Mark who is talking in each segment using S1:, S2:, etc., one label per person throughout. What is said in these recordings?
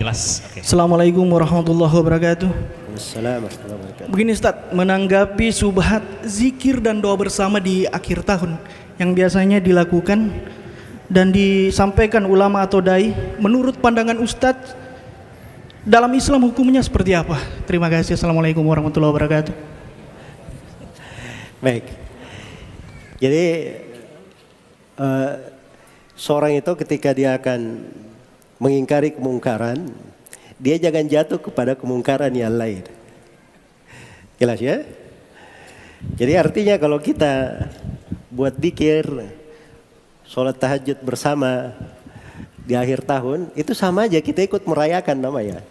S1: Jelas. Oke.
S2: Assalamualaikum warahmatullahi wabarakatuh.
S3: Assalamualaikum warahmatullahi wabarakatuh.
S2: Begini Ustaz, menanggapi subhat zikir dan doa bersama di akhir tahun yang biasanya dilakukan dan disampaikan ulama atau dai, menurut pandangan Ustaz dalam Islam hukumnya seperti apa? Terima kasih. Assalamualaikum warahmatullahi wabarakatuh.
S3: Baik. Jadi seorang itu ketika dia akan mengingkari kemungkaran, dia jangan jatuh kepada kemungkaran yang lain. Jelas ya? Jadi artinya kalau kita buat zikir, sholat tahajud bersama di akhir tahun, itu sama aja kita ikut merayakan namanya.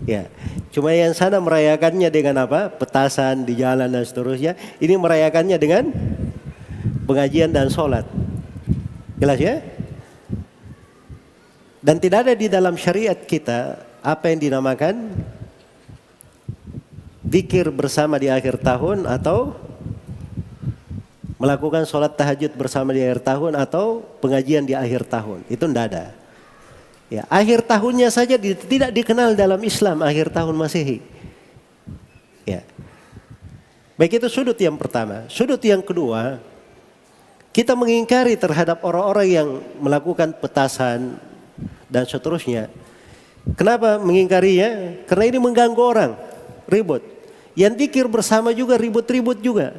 S3: Ya, cuma yang sana merayakannya dengan apa? Petasan di jalan dan seterusnya. Ini merayakannya dengan pengajian dan sholat. Jelas ya? Dan tidak ada di dalam syariat kita apa yang dinamakan zikir bersama di akhir tahun atau melakukan sholat tahajud bersama di akhir tahun atau pengajian di akhir tahun. Itu tidak ada. Ya, akhir tahunnya saja tidak dikenal dalam Islam, akhir tahun Masehi. Ya. Baik, itu sudut yang pertama. Sudut yang kedua, kita mengingkari terhadap orang-orang yang melakukan petasan dan seterusnya. Kenapa mengingkarinya? Karena ini mengganggu orang, ribut. Yang zikir bersama juga ribut-ribut juga.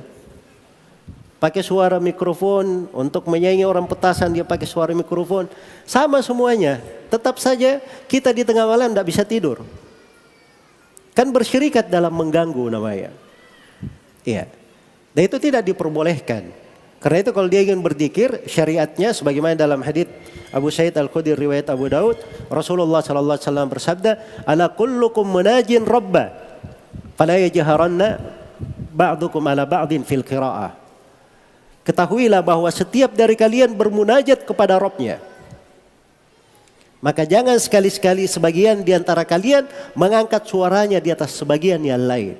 S3: Pakai suara mikrofon untuk menyanyi, orang petasan dia pakai suara mikrofon. Sama semuanya. Tetap saja kita di tengah malam tidak bisa tidur. Kan bersyirikat dalam mengganggu namanya. Iya. Dan itu tidak diperbolehkan. Karena itu kalau dia ingin berzikir, syariatnya sebagaimana dalam hadits Abu Sa'id Al-Khudri riwayat Abu Daud, Rasulullah sallallahu alaihi wasallam bersabda, "Ala kullukum munajin rabba, fala yajharanna ba'dukum ala ba'din fil qira'ah." Ketahuilah bahwa setiap dari kalian bermunajat kepada Rabb-nya. Maka jangan sekali-sekali sebagian di antara kalian mengangkat suaranya di atas sebagian yang lain.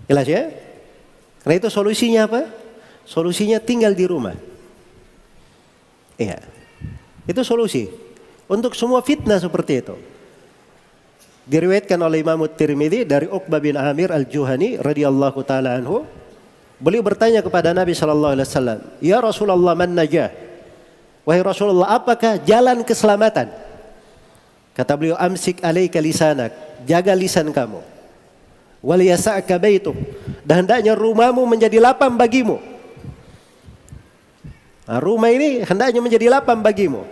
S3: Jelas ya? Karena itu solusinya apa? Solusinya tinggal di rumah. Iya. Itu solusi untuk semua fitnah seperti itu. Diriwayatkan oleh Imam Tirmidzi dari Uqbah bin Amir Al-Juhani radhiyallahu taala anhu, beliau bertanya kepada Nabi sallallahu alaihi wasallam, "Ya Rasulullah, man najah?" Wahai Rasulullah, apakah jalan keselamatan? Kata beliau, "Amsik alaika lisanak." Jaga lisan kamu. Wal yasa'ka baituk. Dan hendaknya rumahmu menjadi lapang bagimu. Nah, rumah ini hendaknya menjadi lapang bagimu.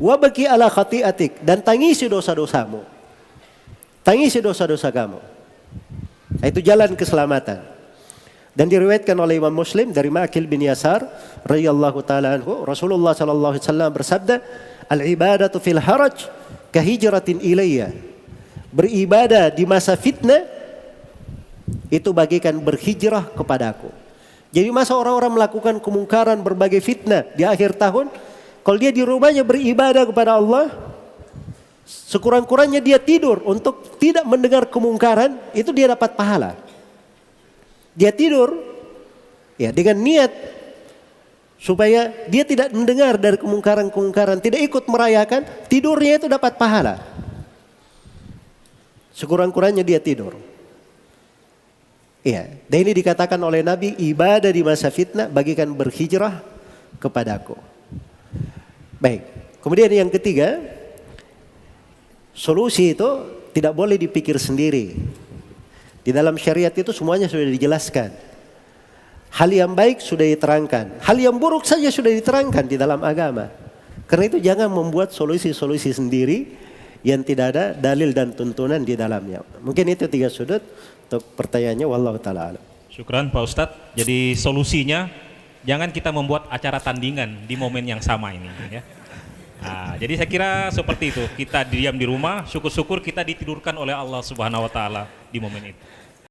S3: Wabaki ala khati'atik, dan tangisi dosa-dosamu. Tangisi dosa-dosa kamu. Nah, itu jalan keselamatan. Dan diriwayatkan oleh Imam Muslim dari Ma'qil bin Yasar radhiyallahu taala anhu, Rasulullah sallallahu alaihi wasallam bersabda, "Al-ibadatu fil haraj kahijratin ilayya." Beribadah di masa fitnah itu bagikan berhijrah kepadaku. Jadi masa orang-orang melakukan kemungkaran berbagai fitnah di akhir tahun, kalau dia di rumahnya beribadah kepada Allah, sekurang-kurangnya dia tidur untuk tidak mendengar kemungkaran, itu dia dapat pahala. Dia tidur ya dengan niat supaya dia tidak mendengar dari kemungkaran-kemungkaran, tidak ikut merayakan, tidurnya itu dapat pahala. Sekurang-kurangnya dia tidur. Iya, dan ini dikatakan oleh Nabi, ibadah di masa fitnah bagikan berhijrah kepadaku. Baik, kemudian yang ketiga, solusi itu tidak boleh dipikir sendiri. Di dalam syariat itu semuanya sudah dijelaskan. Hal yang baik sudah diterangkan, hal yang buruk saja sudah diterangkan di dalam agama. Karena itu jangan membuat solusi-solusi sendiri yang tidak ada dalil dan tuntunan di dalamnya. Mungkin itu 3 sudut untuk pertanyaannya, wallahu taala alam.
S1: Syukran Pak Ustadz. Jadi solusinya jangan kita membuat acara tandingan di momen yang sama ini ya. Nah, jadi saya kira seperti itu. Kita diam di rumah, syukur-syukur kita ditidurkan oleh Allah Subhanahu wa taala di momen itu.